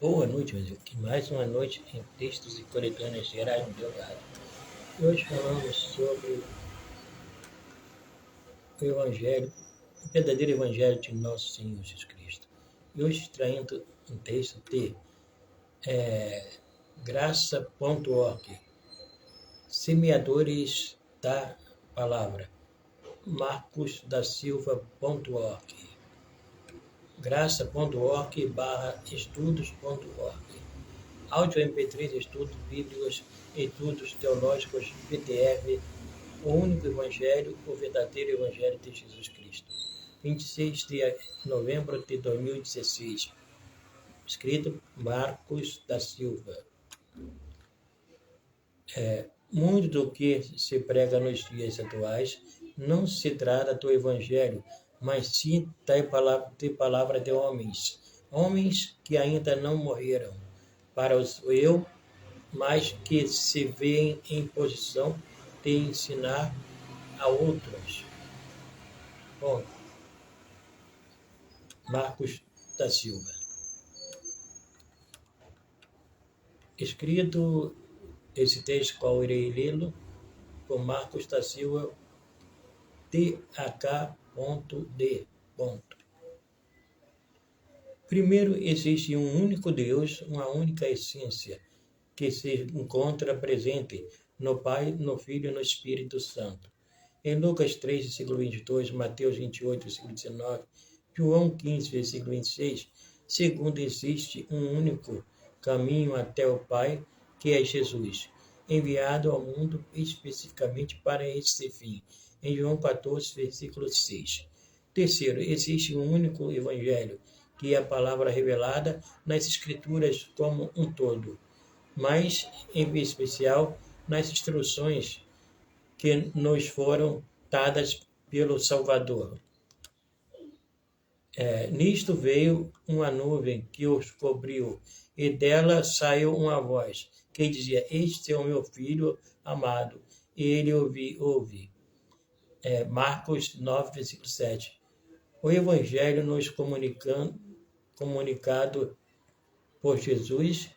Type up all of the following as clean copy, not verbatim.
Boa noite, meus irmãos. Mais uma noite em textos e coletâneas gerais no Diogado. E hoje falamos sobre o Evangelho, o verdadeiro Evangelho de Nosso Senhor Jesus Cristo. E hoje extraindo um texto de graça.org, semeadores da palavra, marcosdasilva.org, graça.org/estudos.org. Áudio MP3, estudos bíblicos, estudos teológicos, PDF, o único Evangelho, o verdadeiro Evangelho de Jesus Cristo. 26 de novembro de 2016. Escrito Marcos da Silva. Muito do que se prega nos dias atuais não se trata do Evangelho, mas sim de palavra de homens. Homens que ainda não morreram para o eu, mas que se veem em posição de ensinar a outros. Bom, Marcos da Silva. Escrito esse texto qual eu irei lê-lo, por Marcos da Silva, TH.D. Primeiro, existe um único Deus, uma única essência, que se encontra presente no Pai, no Filho e no Espírito Santo. Em Lucas 3, versículo 22, Mateus 28, versículo 19, João 15, versículo 26, segundo existe um único caminho até o Pai, que é Jesus, enviado ao mundo especificamente para esse fim. Em João 14, versículo 6. Terceiro, existe um único Evangelho, que é a palavra revelada nas Escrituras como um todo, mas, em especial, nas instruções que nos foram dadas pelo Salvador. Nisto veio uma nuvem que os cobriu, e dela saiu uma voz, que dizia, este é o meu Filho amado, e ele ouve. Marcos 9, versículo 7. O Evangelho nos comunicado por Jesus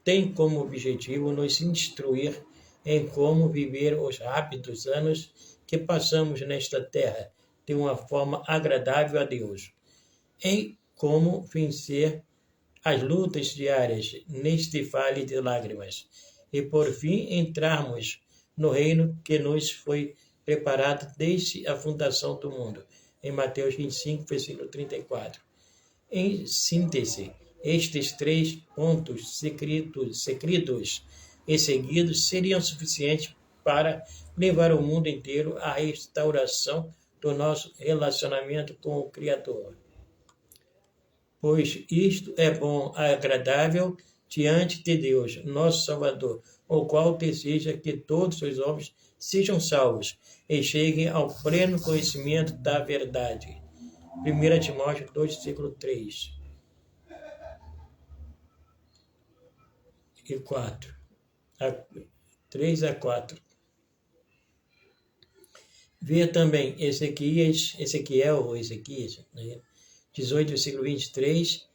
tem como objetivo nos instruir em como viver os rápidos anos que passamos nesta terra de uma forma agradável a Deus, em como vencer as lutas diárias neste vale de lágrimas e, por fim, entrarmos no reino que nos foi preparado desde a fundação do mundo, em Mateus 25, versículo 34. Em síntese, estes 3 pontos secretos e seguidos seriam suficientes para levar o mundo inteiro à restauração do nosso relacionamento com o Criador. Pois isto é bom, agradável diante de Deus, nosso Salvador, o qual deseja que todos os homens sejam salvos e cheguem ao pleno conhecimento da verdade. 1 Timóteo 2, versículo 3 e 4. 3 a 4. Vê também Ezequiel, 18, versículo 23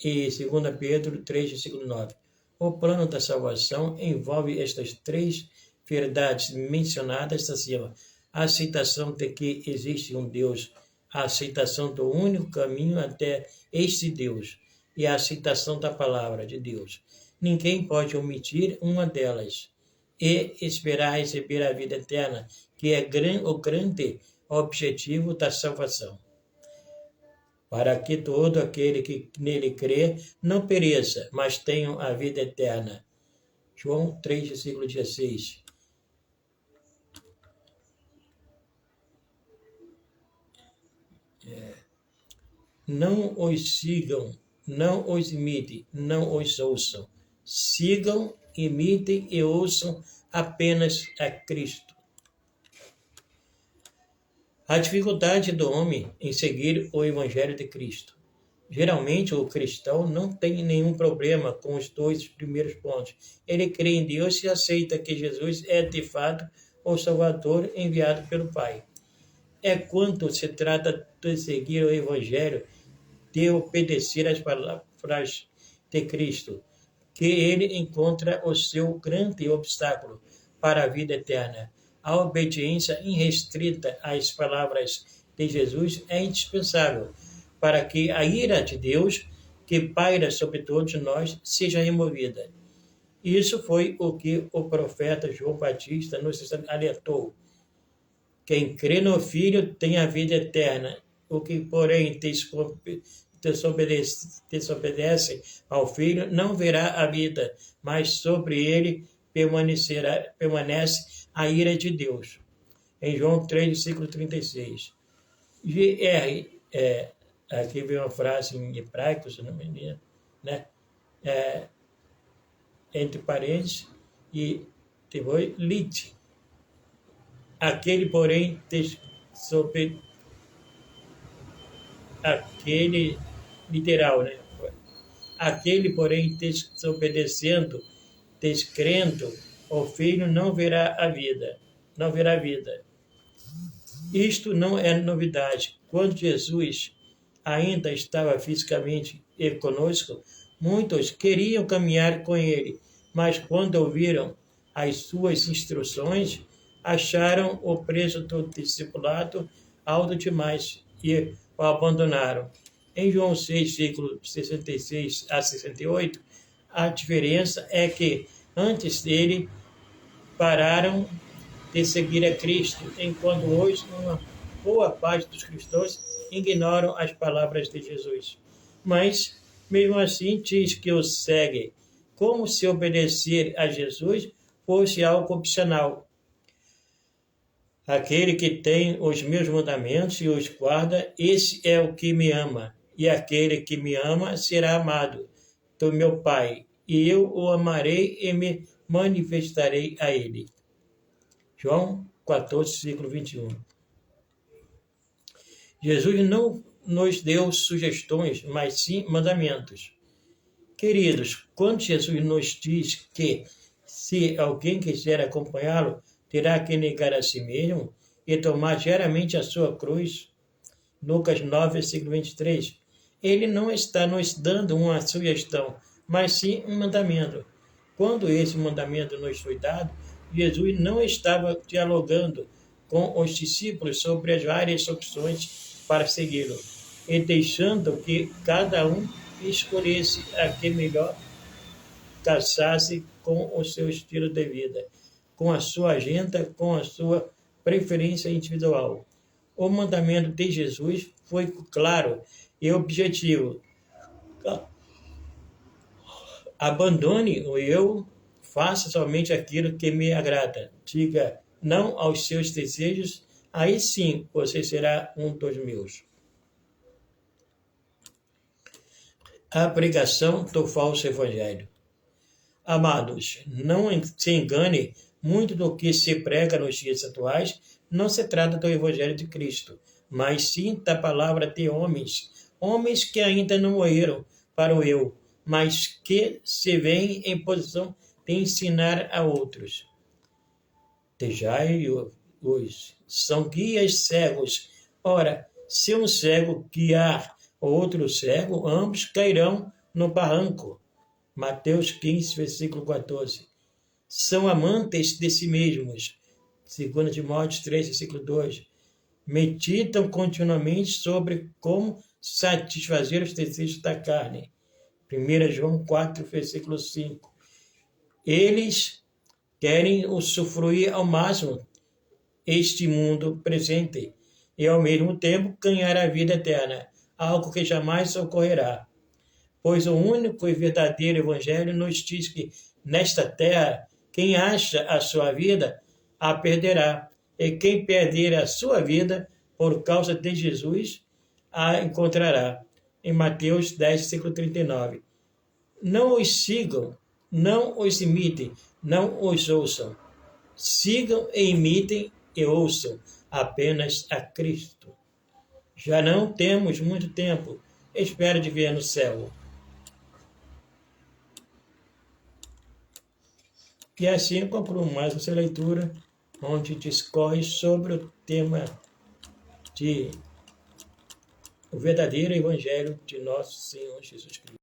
e 2 Pedro 3, versículo 9. O plano da salvação envolve estas 3 verdades mencionadas acima. A aceitação de que existe um Deus, a aceitação do único caminho até este Deus e a aceitação da palavra de Deus. Ninguém pode omitir uma delas e esperar receber a vida eterna, que é o grande objetivo da salvação. Para que todo aquele que nele crê não pereça, mas tenha a vida eterna. João 3, versículo 16. Não os sigam, não os imitem, não os ouçam. Sigam, imitem e ouçam apenas a Cristo. A dificuldade do homem em seguir o Evangelho de Cristo. Geralmente, o cristão não tem nenhum problema com os 2 primeiros pontos. Ele crê em Deus e aceita que Jesus é, de fato, o Salvador enviado pelo Pai. É quando se trata de seguir o Evangelho, de obedecer às palavras de Cristo, que ele encontra o seu grande obstáculo para a vida eterna. A obediência irrestrita às palavras de Jesus é indispensável para que a ira de Deus, que paira sobre todos nós, seja removida. Isso foi o que o profeta João Batista nos alertou. Quem crê no Filho tem a vida eterna. O que, porém, desobedece ao Filho não verá a vida, mas sobre ele permanece a ira de Deus. Em João 3, versículo 36. Aqui vem uma frase em hebraico, se não me engano, né? Entre parênteses, e depois lit. Aquele, porém, aquele literal, né? Aquele, porém, desobedecendo, descrendo, o filho não verá a vida, não verá a vida. Isto não é novidade. Quando Jesus ainda estava fisicamente conosco, muitos queriam caminhar com ele, mas quando ouviram as suas instruções, acharam o preço do discipulado alto demais e o abandonaram. Em João 6, versículo 66 a 68, a diferença é que antes dele pararam de seguir a Cristo, enquanto hoje uma boa parte dos cristãos ignoram as palavras de Jesus. Mas, mesmo assim, diz que o segue, como se obedecer a Jesus fosse algo opcional. Aquele que tem os meus mandamentos e os guarda, esse é o que me ama. E aquele que me ama será amado do meu Pai, e eu o amarei e me manifestarei a ele. João 14, versículo 21. Jesus não nos deu sugestões, mas sim mandamentos. Queridos, quando Jesus nos diz que se alguém quiser acompanhá-lo, terá que negar a si mesmo e tomar diariamente a sua cruz, Lucas 9, versículo 23, ele não está nos dando uma sugestão, mas sim um mandamento. Quando esse mandamento nos foi dado, Jesus não estava dialogando com os discípulos sobre as várias opções para segui-lo, e deixando que cada um escolhesse a que melhor casasse com o seu estilo de vida, com a sua agenda, com a sua preferência individual. O mandamento de Jesus foi claro e objetivo. Abandone o eu, faça somente aquilo que me agrada. Diga não aos seus desejos, aí sim você será um dos meus. A pregação do falso evangelho. Amados, não se engane, muito do que se prega nos dias atuais não se trata do evangelho de Cristo, mas sim da palavra de homens que ainda não morreram para o eu, mas que se veem em posição de ensinar a outros. Dejai-os, são guias cegos. Ora, se um cego guiar outro cego, ambos cairão no barranco. Mateus 15, versículo 14. São amantes de si mesmos. 2 Timóteo 3, versículo 2. Meditam continuamente sobre como satisfazer os desejos da carne. 1 João 4, versículo 5. Eles querem usufruir ao máximo este mundo presente e, ao mesmo tempo, ganhar a vida eterna, algo que jamais ocorrerá. Pois o único e verdadeiro evangelho nos diz que, nesta terra, quem acha a sua vida, a perderá, e quem perder a sua vida por causa de Jesus, a encontrará. Em Mateus 10, versículo 39. Não os sigam, não os imitem, não os ouçam. Sigam e imitem e ouçam apenas a Cristo. Já não temos muito tempo. Espero te ver no céu. E assim concluo mais essa leitura, onde discorre sobre o tema de o verdadeiro Evangelho de nosso Senhor Jesus Cristo.